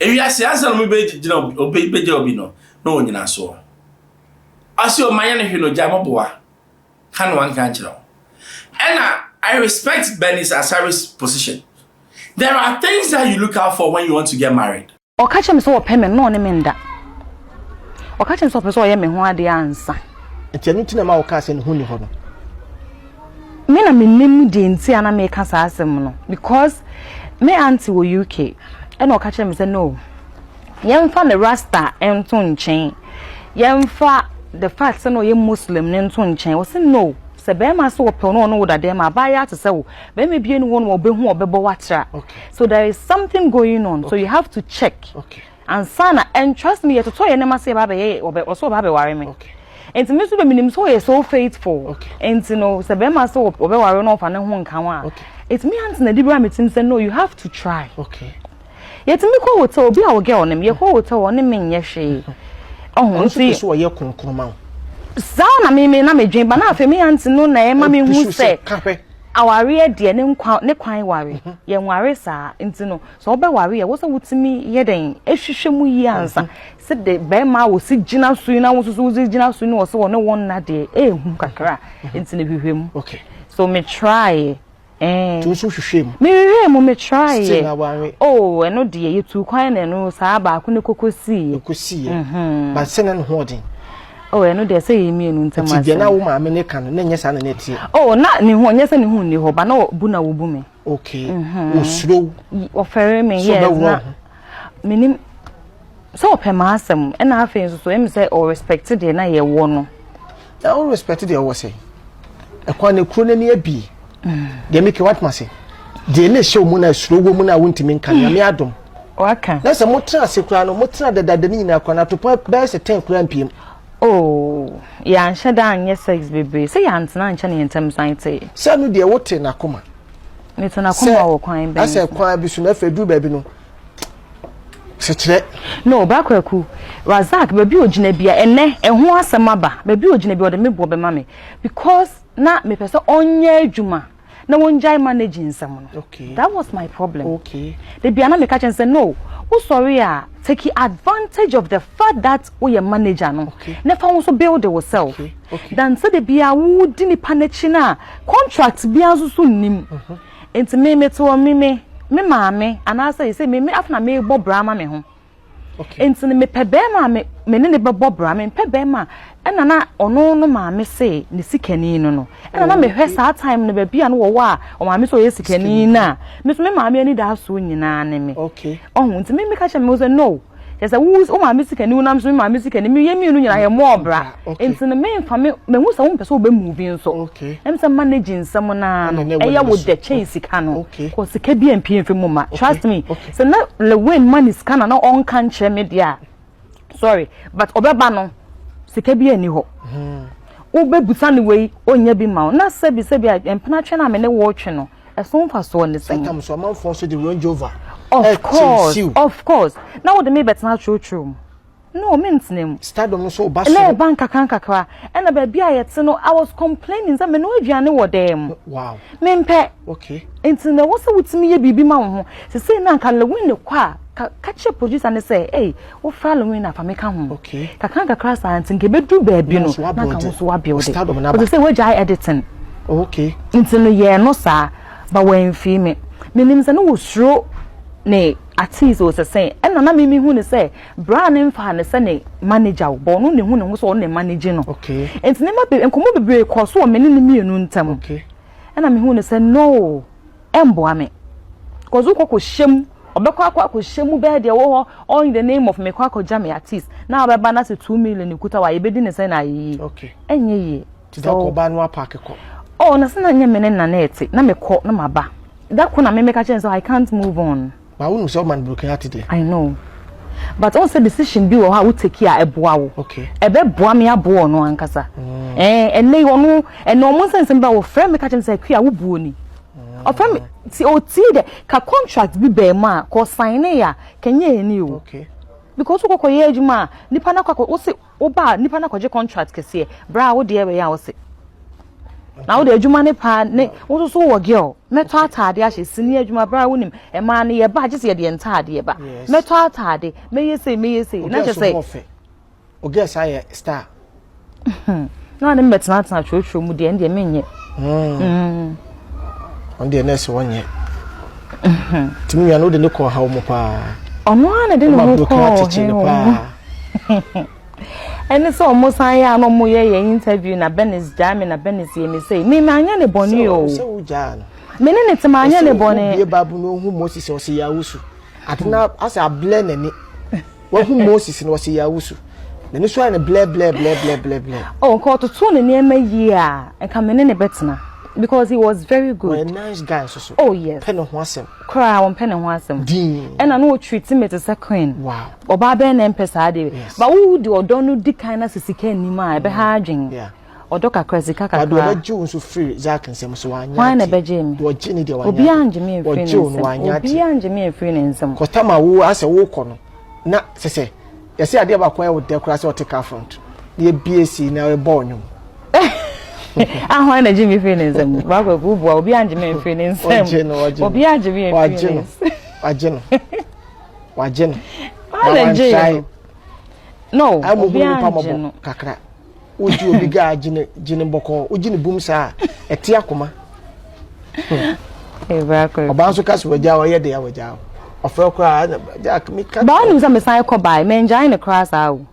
If you say answer me be obey job no nyina so. As your man no jam boa. Can one can you know. And I respect Bernice Asare's position. There are things that you look out for when you want to get married. O catch him so payment no ne menda. O catch him so person ye me ho ade ansa. Enti anu tina ma o ka se ne ho ni ho no. Me na me nim de enti ana me ka sa asem no because me auntie wo UK and o catch him say no. Yemfa ne rasta ento nchen. Yemfa the fact say no ye Muslim ne ento nchen. O say no. Se be ma so pe no wo da dem abaya to say wo be me bie no wo no obehu obebo watra. So there is something going on, so you have to check. And sana and trust me, to toy nema say baba ye also baba worry me. And me so be minim so ye so faithful. And you know se be ma so obe worry no fa ne ho nkan wa. It me ant na dibra metim say no, you have to try. Yet me ko hotel obi a wo girl nem ye ko hotel wo ne men ye hwe. Oh nti so ye konkroma. Sana me na medwen ba na afa me auntie no na e ma me hu se aware de ne kwan ware ye nware sa nti no so obe ware ye wo se wutimi ye den ehwehwe mu yi ansa se de be ma wo si gina su na wo so wo si gina su no wo se wo ne won na de hu kakra nti ne hwehwe mu so me try tu so hwehwe mu me hwehwe mu me try oh eno de ye tu kwan na no sa ba ko ne kokosi ba se na ho den. Oh, I know they say me no ntama. Ti na wo ma me ne kan na nya sa na neti. Oh, na ni ho nya sa ni ho ni ho ba na bu na wo bu me. Okay. O slow. O fere me yes na. Minim so pe ma asem e na afa so em say o respect de na ye wo no. Na o respect de wo say. E kwa na kuro na ni abi. De make what ma say. De na show mu na slow wo mu na wontimi kan ya me adom. Waka. Na se mo tra se kura no mo tra dada ni na kwa na to pa be se 10 kura mpiem. Oh, ya nshada anye sex baby. Say ya ntena ncha ne ntem sante. Say no de wote na koma. Ne to na koma wo kwan be. Ase kwan bi su na fa du baby no. Se kire. No, bakwaku. Zack baby ogina bia enne eho asem aba. Baby ogina bia o de mebo be ma me. Because na me pese onye adwuma. Na wonjai managing nsem no. That was my problem. The bia na me ka chen say no. Oh sorry take advantage of the fact that we are manager no never also build yourself then say the bia wo di ni panechi na contract bia so nim enti me to me maame ana say me afna me bo brama me ho enti me pebe ma me ne be bo brama me pebe ma ena na ono no maame say ne sikani no ena na me hwe sa time ne be bia no wo a o maame so ye sikani na me so me maame ani da so nyina ne me ohun enti me ka che me say no yes o maame sikani wo nam so me maame sikani me yemi no nyina ye mo obra enti ne me mfa me hu sa wo pese wo be move nso em say managing some na eya wo de chain sika no ko sika bi empie mfe mu ma trust me so na le win money scan na on kan che me dia sorry but obeba no sika bi ani ho wo be busa ne wei onya bi ma na sebi empena twe na me ne wo twe no eson fa so ne sen sometimes so man for so the range over of course now what the me better true no means name stardom so baso na bank kakra and ba bia yete no I was complaining say me no aduane wo dem wow me mpe enti na wo se wutimi ye bibi ma wo ho se say na kan le win ne kwa kache producer ne say hey wo fra le win na fa me ka ho kakra sa enti nke bedu ba bi no na kan wo so wa build but say we jai editing enti no ye no sa ba wen fi me nim say no wo suro ne artist was say and na me hu ne say brand mfa ne say ne manager bo no ne hu ne so ne manage no enti ne ma be enkomo bebre ko so me ne mienu ntam and na me hu ne say no embo ame ko zo ko hyem obekwa ko hyem be de wo all in the name of me kwa jam artist na obeba na say 2 million kuta wa yebedi ne say na yi enye yi ti da ko ba no apake ko oh na say na nye me ne na eti na me ko na maba that ko na me make a chance so I can't move on. But who so man broken heart today? I know. But also decision be or how we take care eboa wo. Ebe boa me abo no ankasa. Enle wonu no mo sense mba wo frame me ka chem say kwa wo buo ni. O frame ti o ti de ka contract bi be ma ko sign ya kenye ni o. Because wo koye adwuma nipa na kwa wo se wo ba nipa na kwaje contract kese bra wo de e ya wo se. Now the adwuma ne pa ne wo so wo girl meto atade a hye sini adwuma bra wonim e ma ne ye ba gye se ye de entade ba meto atade meye sei na je say oge say star no na metna atna twotwo mu de ende menye on the next one ye timi ya no de ne ko ha mo pa ono ana de no ko and so almost I am no more interview na Bernice Jam na Bernice me say me anya ne boni o so jan me ne te anya ne boni be babu no hu Moses o se ya wusu atena asa ble nani wo hu Moses no se ya wusu na ni so na ble oh ko to ne ne ma yi a e ka me ne betena because he was very good. Well, a nice guy so. Oh yes. Pen of wasem. Cry on pen and wasem. Dean. And I know treat him as a queen. Wow. Oba ben empesa de. But who do odonu di kind of sisike ni ma be harding. Yeah. Odoka crazy kaka. But do Joe so free Zack and sem so anya. Why na be Jimmy? Do Jenny de wanya. Obi anje me free. Obi anje me free nsem. Customer wo ase wo kɔ no. Na sese. Yesi ade ba kwa e wo de kura se o take front. Ye BAC na e bɔ onyum. Ahwa na Jimmy feelings am ba ko bu obi anje me feelings am obi anje me feelings wajeno no obi anje no kakra oji obi ga jine boko oji ne bum sa eti akoma ba ko oba so kaso waja o ye de ya waja ofre ko Jack mi ka ba nu za me sai ko bai me njan ne cross awu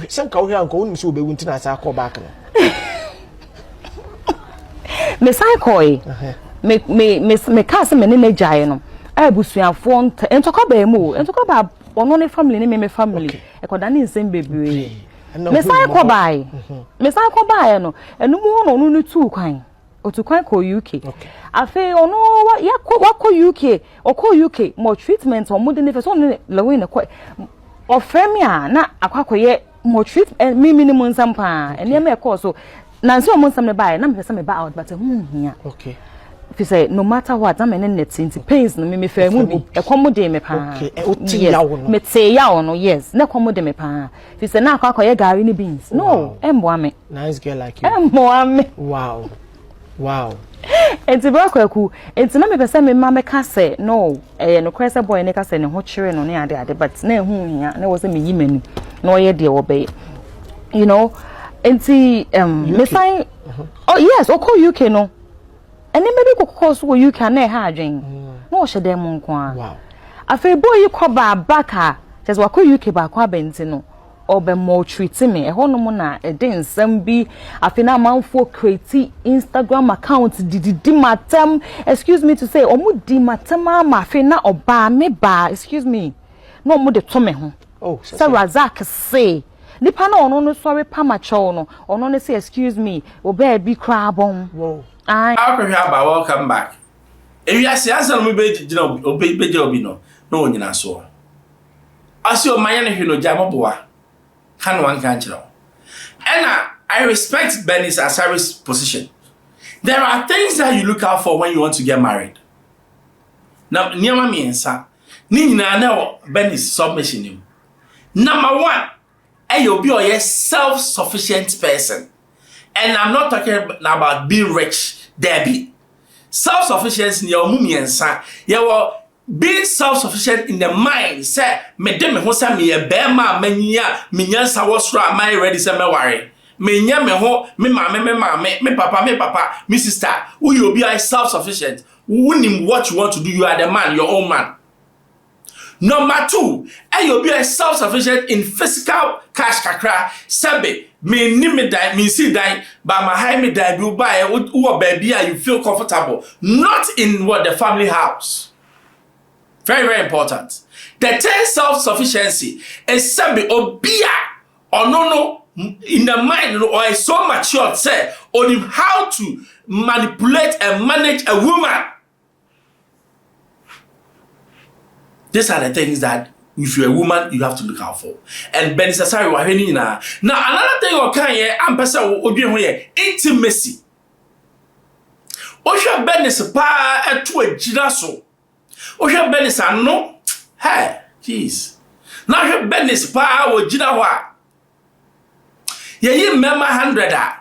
senka wo hia nko wonu so obewu ntina sa ko back no me psychoi me cast me ne jai no abusuafo entoko ba mu entoko ba ono ne family ne me family e koda ne nsem bebre me psycho bai no enu mu ono no tu kwan otu kwan ko UK afi ono wa UK okọ UK more treatment o mu de ne fe so ne lewe ne ko ofremi a na akwakoye more treatment me minimum sampa ene me ko so Nancy almost some buy, na me some buy out, but here. Okay. If you say no matter what, I'm in net since pains no me fair movie, a commode me pa. Okay, me say ya no, yes, no commode me pa. If you say na kwa ye gari ni beans. No, emboame. Nice girl like you. Emboame. Wow. Enti bra kwaku, enti na me pese me ma me ka say no, no kwese boy ne ka say ne ho chire no ne ade but na ehu hia, na wo say me yimani. Na oye de wo be. You know, enti me sign oh yes oko UK no ene me be course wo UK na ha adwen no hye dem nko a wow afi boy ko ba baka just wako UK ba kwa benti no obe mo treat me e hono mo na e den nsam bi afi na manfo create Instagram account didi matem excuse me to say omu di matem ma afi na oba me ba excuse me no mo de to me ho oh so Zack say nipa na ono no sorry pa macho no ono no say excuse me oba bi kra bon wow Aba welcome back if you see answer me be gina obi no no nyina so asi o manya ne hwe no jamo boa kan wan kan chiro and I respect Bernice Asare's position. There are things that you look out for when you want to get married. Now niama miensa ni nyina na Bernice submission him. Number 1, you'll be a self-sufficient person. And I'm not talking about being rich, Debbie. Self-sufficiency in your mummy and son. You will be self-sufficient in the mind. Say, me dem me ho say me e bema mania minyansa wosra my ready say me worry. Me nya me ho me mama me papa me sister. Who you be self-sufficient. Winning what you want to do, you are the man, your own man. Number 2, you'll be self-sufficient in physical cash kakra. Sabe, me ni me die, me see die, but my high me die, you buy who baby, you feel comfortable. Not in what the family house. Very, very important. The third self-sufficiency is sabe obia or no in the mind or is so mature say on him how to manipulate and manage a woman. These are the things that if you're a woman, you have to look out for. And Bernice Asare wa hweni na. Now another thing you can here, am pesa odwen ho here, intimacy. Ohwe Bernice pa eto agina so. Ohwe Bernice ano, hey, jeez. Now ohwe Bernice pa wo gina ho a. Ye yi member 100 a.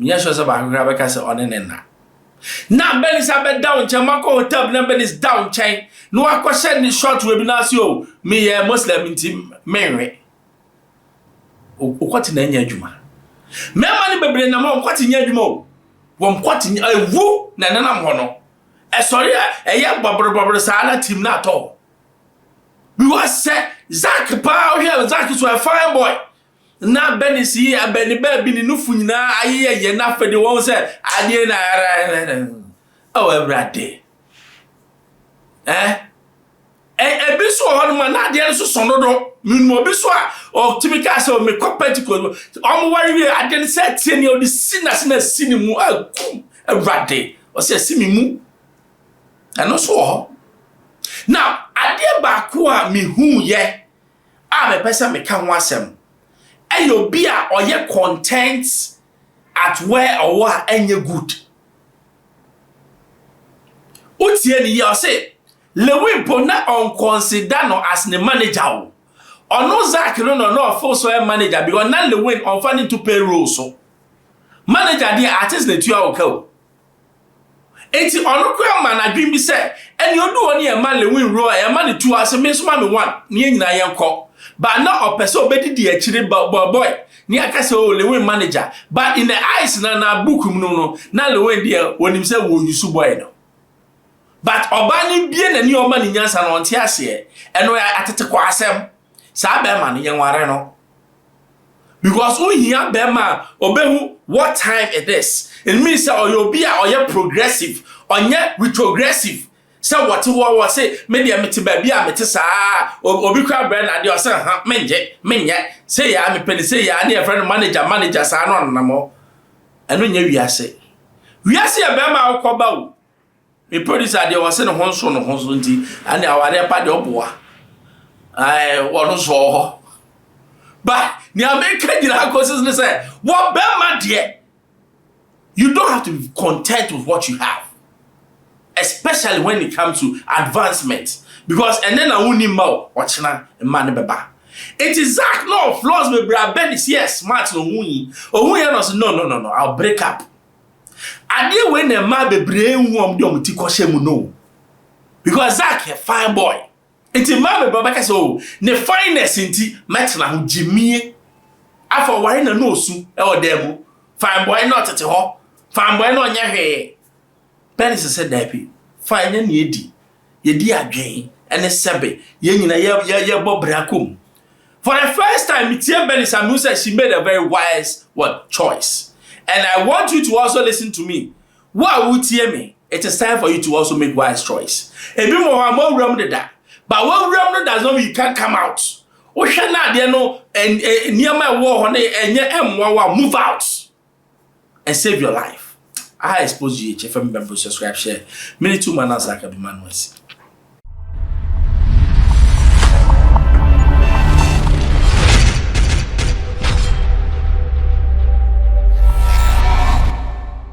Minya sure say ba akra be ka say one ne na. Na Bernice be down chamako hotel na Bernice down chain. No akwa ni short webinar si o me Muslim ntim menwe. Okwati na nya adwuma. Mema ni bebre na mo kwati nya adwuma o. Wom kwati ewu na nanam ho no. Sorry eye bobro sa na team na to. We was say Zack pa here Zack is a fine boy. Na Bernice yi abeni ba bi ni nufu nyina ayeye na fede won say ade na oh everyday. Ebi so ho no na ade so sonodo minimo bi so a o typical say o me competitive o mo wari we ade say tie ni o di sini mu akum everyday o say simi mu ano so ho now ade ba ko a me hu ye a me pesa me ka ho asem eyo bi a oye content at where or what enye good utie ni ye o say Lewin Pona on consider no as the manager. Or no Zack no full so manager because now Lewin on funding to payroll so. Manager the artist the 2 hour call. Eti ono kwa man adwin bi say and you do oni e man Lewin ro e man 2 hours me so man 1 ne nyina yenko. But now opese obedi di akire boy. Ni aka say o Lewin manager but in the eyes na book no na Lewin dia wonim say wo yusu boy no. But obani bie na ni oma ni nyansa no nte ase eno atete kwa asem sa be ma ni yenware no because who here be ma obehu what time it is it means say oyobi a oye progressive onye retrogressive say what wo say me dia mete ba bia mete saa obi kwa brand ade o say ha menye say ya me pele say ya na friend manager saa no nanamo eno nya wiase ya be ma akoba o me producer dey was say no honso nti and aware pa dey oboa wono so ho but ni America jira causes ne say what be ma dey you don't have to be content with what you have especially when it comes to advancement because and then I woni ma ochina man beba it is Zack no flaws me bra Bernice yes smart no wuni no say no I'll break up. Ade when the ma bebre nwom de omti kwose mu no because Zack a fine boy enti ma be baba so ne fineness enti metna ho jimie afọ ware na no osu e odemu fine boy not tete ho fine boy no nya hwe Bernice said that fine na edi yedi adwen ene sebe ye nyina ye bobrakom for the first time metie Bernice Amusa she made a very wise choice. And I want you to also listen to me. What would hear me? It is time for you to also make wise choice. A bit more realm than that. But what realm does not mean you can't come out. Oh, shall not there no and near my war on it and yet move out and save your life. I expose you, if I'm member, subscribe, share. Many 2 man as I can be man.